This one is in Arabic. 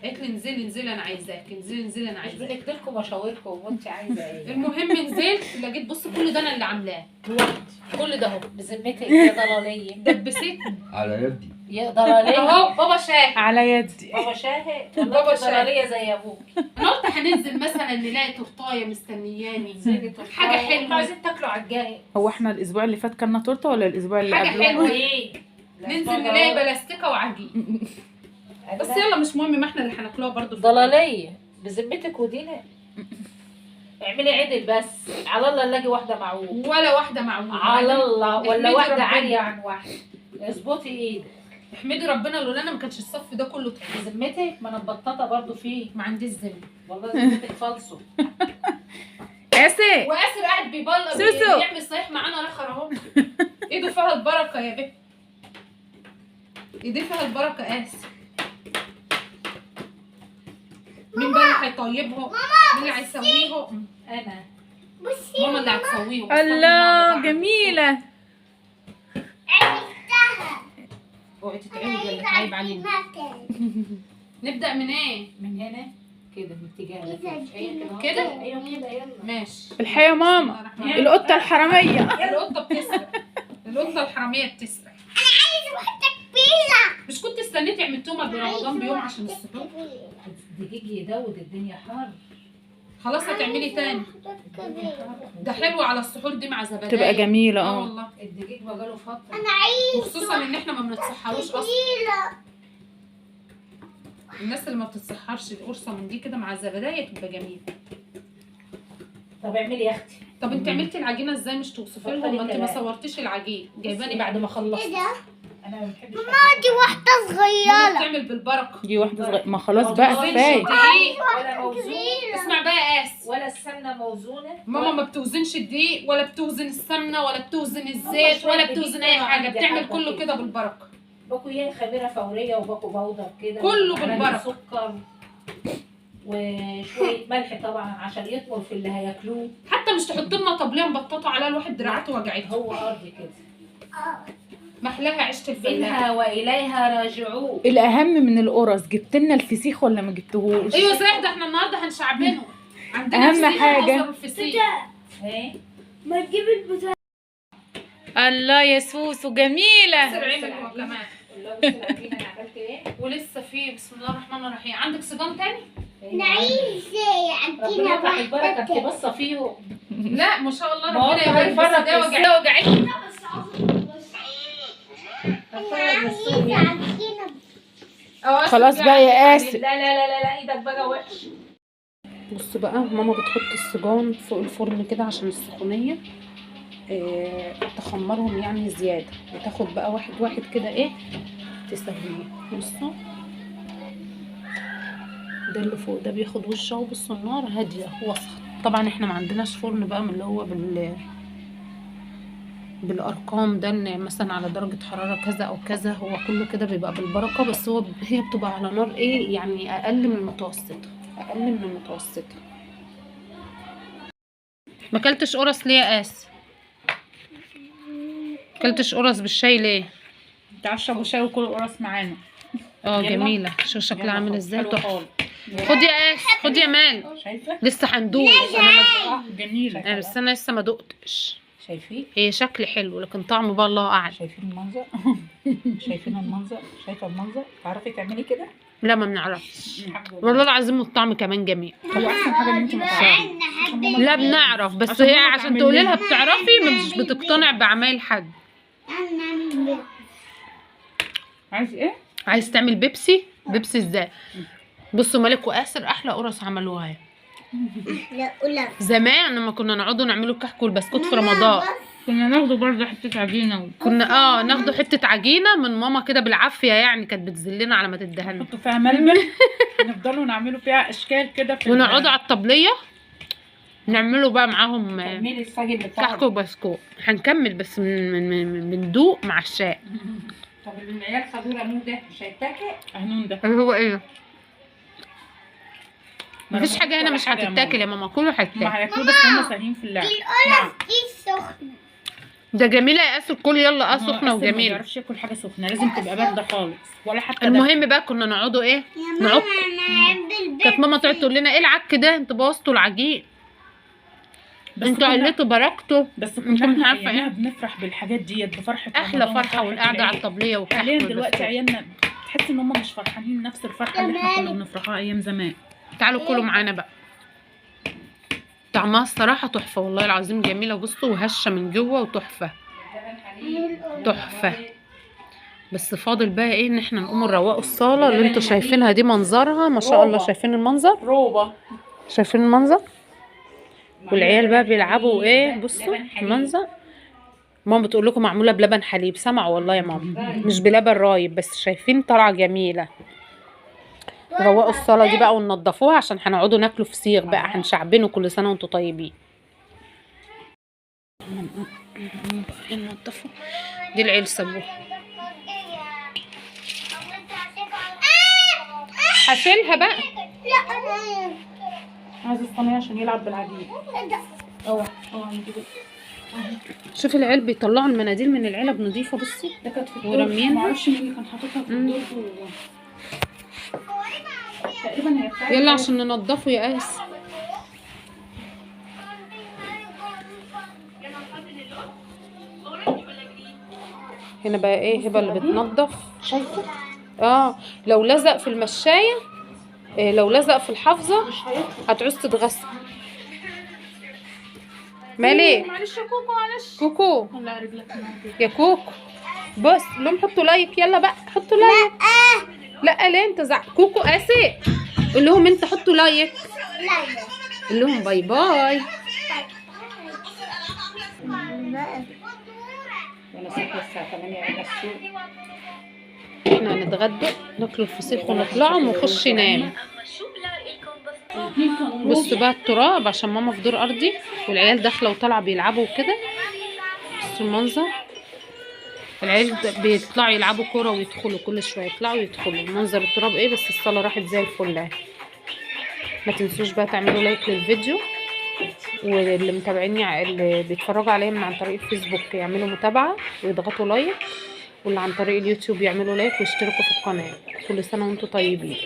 قالت لي انزلي انزلي انا عايزاك، انزلي انا مش عايزاك. بنكتب لكم مشاوركم وانت عايزه ايه؟ المهم نزلت لقيت بص كل ده انا اللي عاملاه لوحدي، كل ده اهو بذمتك يا ضلاليه دبستني على يدي. يا ضلاليه اهو. بابا شاهد. على يدي. بابا شاهد بابا بابا شاهد. ضلاليه زي ابوك. انا قلت هننزل مثلا نلاقي تورتايه مستنياني، حاجه حلوه. انتوا عايزين تاكلوا على الجاهز. هو احنا الاسبوع اللي فات كلنا تورته ولا الاسبوع اللي حاجة قبله؟ حلوة. ايه؟ ننزل نلاقي بلاستيكه وعجين. بس يلا مش مهم، ما احنا اللي هناكلوها برضه. ضلاليه بذمتك ودينا. اعملي عدل بس، على الله نلاقي واحده معوج. ولا واحده معوجه على الله، ولا احمدي واحده ربنا. عاليه عن واحده. اظبطي ايدك. احمدي ربنا لولا انا ما كانش الصف ده كله طحين. بذمتك ما انا مبططه برضه فيه. ما عنديش ذمه والله ذمتك فالصو. اسي واسر قاعد بيبلغ سوسو. بيعمل صحيح معانا رخر اهو. ايده فيها البركه يا بنت، ايديه فيها البركه. اسر مين بقى اللي هيطيبهم؟ مين اللي هيسويهم؟ انا ماما اللي هتسويهم. الله جميله. اوعي تتعبي ولا تعيب علينا. نبدا من ايه؟ من هنا كده من اتجاه ده. كده؟ ايوه كده يلا. ماشي. الحياه يا ماما، القطه الحراميه. القطه بتسرق، القطه الحراميه بتسرق. مش كنت استنيتي عملتوها قبل رمضان بيوم عشان السحور؟ الدقيق يدود الدنيا حر. خلاص هتعملي تاني. ده حلو على السحور دي مع زبادي. تبقى جميله. اه والله. الدقيق بقاله فتره. وخصوصا ان احنا ما بنتسحروش اصلا. الناس اللي ما بتتسحرش القرصه من دي كده مع الزبادية تبقى جميله. طب اعملي يا اختي. طب انت عملتي العجينه ازاي؟ مش توصفي لهم؟ ما انت ما صورتيش العجين، جايباني بعد ما خلصت. انا ما بحبش دي واحدة صغيرة. بتعمل بالبركه. دي واحده صغيره. ما خلاص بقى ما كفايه. بتوزنش ولا موزون. الدقيق. اسمع بقى يا قاس، ولا السمنه موزونه. ماما ما بتوزنش الدقيق ولا بتوزن السمنه ولا بتوزن الزيت ولا بتوزن اي حاجه، بتعمل كله كده بالبركه. باكو ايه خميره فوريه وباكو بودر كده. كله وعلى بالبركة. سكر وشويه ملح طبعا عشان يطمر في اللي هياكلوه. حتى مش تحط لنا طبليه مبططه عليها الواحد دراعاته وجعته. هو ارض كده. محلاها عيشه الفلاح. منها واليها راجعون. الاهم من القرص، جبت لنا الفسيخ ولا ما جبتهوش؟ ايوه صحيح، ده احنا النهارده هنشعبنه. عندنا أهم فسيخ حاجة. ومصدر الفسيخ. ايه ما تجيب البتاع. الله يا سوسو جميله. سر عمل هو كمان. والله بصي العجينه انا عملت ايه. ولسه في بسم الله الرحمن الرحيم. عندك صيدان تاني؟ نعيش ربنا عندنا يفتح البركه انت واحدة باصه فيهم. لا ما شاء الله ما هو ربنا يبارك. هيفرق بس ده بس. وجعتني. خلاص بقى يا آسف. لا لا لا لا لا ايدك بقى وحش. بص بقى ماما بتحط السجان فوق الفرن كده عشان السخونيه تخمرهم يعني زياده، وتاخد بقى واحد واحد كده ايه تسويه. بصوا ده اللي فوق ده بياخد وشه، وبصوا النار هاديه وسط. طبعا احنا ما عندناش فرن بقى من اللي هو بالارقام ده، ان مثلا على درجه حراره كذا او كذا، هو كله كده بيبقى بالبركه. بس هي بتبقى على نار ايه يعني اقل من المتوسطه، اقل من المتوسطه. ما اكلتش قرص ليه يا قاس؟ اكلتش قرص بالشاي ليه؟ تعالى اشربوا شاي وكلوا قرص معانا. جميله. شوف شكلها عامل ازاي. حلوة تحفه. خالص. خد يا قاس، خد يا مان. شايفه؟ لسه هندوق. انا جميله. بس انا لسه ما دقتش. شايفين؟ هي شكل حلو لكن طعمه بقى الله اعلم. شايفين المنظر؟ شايفين المنظر؟ شايفه المنظر؟ تعرفي تعملي كده؟ لا ما بنعرفش الحمد لله. والله العظيم، الطعم كمان جميل. هو احسن حاجه ان انت ما تعرفيش. لا بنعرف، بس عشان هي ماما عشان تعمل تقولي لنا. لها بتعرفي مش بتقتنع بعمايل حد. عايز ايه؟ عايز تعمل بيبسي؟ بيبسي ازاي؟ بصوا مالك وآسر احلى قرص عملوها لا زمان لما كنا نقعدوا نعملوا الكحك والبسكوت في رمضان. كنا ناخده برضه حته عجينه كنا ناخدوا حته عجينه من ماما كده بالعافيه، يعني كانت بتذلنا على ما تدهنا، نحطه فيها ململ. نفضلوا نعملوا فيها اشكال كده في ونقعدوا على الطبليه نعملوا بقى معاهم تعملي السجن بتاعك. كحك وبسكوت. هنكمل بس بندوق مع الشاي. طب العيال خدوا ليمون ده مش هيتاكل؟ هنون ده هو ايه؟ مفيش مرموش حاجه هنا ولا مش حاجة يا هتتاكل يا ماما، كله ما هيتاكل. هياكلوا بس هم ساهين في اللعب. نعم. دي سخنة. ده جميله يا اسر، كل يلا هو سخنه أصلاً ما وجميله. بيعرفش ياكل حاجه سخنه، لازم تبقى بارده خالص ولا حتى ده. المهم بقى كنا نقعدوا ايه يا نعك. انا كانت ماما تقعد تقول لنا ايه العك ده، انتوا بوظتوا العجين، انتوا قلتوا بركتوا. بس انتوا كنا مش احنا عارفه ايامها ايه. بنفرح بالحاجات ديت، بفرحة احلى رمضان فرحه وفرحة والقعده على العيد. الطبليه والكحك حاليا دلوقتي والبسكوت. عيالنا تحس ان هم مش فرحانين نفس الفرحة اللي احنا كنا بنفرحها ايام زمان. تعالوا كلوا معانا بقى. طعمها الصراحه تحفه والله العظيم، جميله. بصوا وهشه من جوه وتحفه تحفه. بس فاضل بقى ايه، ان احنا نقوم نروقوا الصاله اللي انتوا شايفينها دي، منظرها ما شاء الله. شايفين المنظر؟ روبة. شايفين المنظر؟ والعيال بقى بيلعبوا ايه، بصوا المنظر. ماما بتقول لكم معموله بلبن حليب، سمعوا والله يا ماما، مش بلبن رايب. بس شايفين طالعه جميله. روقوا الصاله دي بقى وننضفوها عشان هنقعدوا ناكلوا فسيخ بقى، هنشعبنوا. كل سنه وانتوا طيبين. ننضفوا. دي العيال سابوها. هشيلها بقى. لا انا عايز الصينية عشان يلعب بالعجين. اوعى شوفي العيال بيطلعوا المناديل من العلب نظيفه. بصي ده كانت في ورمينها. معرفش مين اللي كان حاططها في الدور تقريبا هي بتاعت. يلا عشان ننضفه يا قاس. هنا بقى ايه هبه اللي بتنضف. شايفة؟ لو لزق في المشايه، لو لزق في الحافظه مش هيطلع. هتعوز تتغسل. مالي معلش يا كوكو معلش. كوكو لا رجلك موجودة. يا كوكو. بص لهم حطوا لايك، يلا بقى حطوا لايك. لا ليه انت كوكو قاسي. قول لهم انت حطوا لايك. قول لهم باي باي. وانا صاحية الساعة 8 على السوق. احنا هنتغدى، ناكلوا الفسيخ ونطلعوا ونخش نام. بصوا بقى التراب عشان ماما في دور ارضي، والعيال داخله وطالعه بيلعبوا وكده. بصوا المنظر. العيال بيطلعوا يلعبوا كوره ويدخلوا كل شويه، يطلعوا ويدخلوا. منظر التراب ايه. بس الصاله راحت زي الفل اهي. ما تنسوش بقى تعملوا لايك للفيديو، واللي متابعيني اللي بيتفرجوا عليا من عن طريق الفيسبوك يعملوا متابعه ويضغطوا لايك، واللي عن طريق اليوتيوب يعملوا لايك ويشتركوا في القناه. كل سنه وانتم طيبين.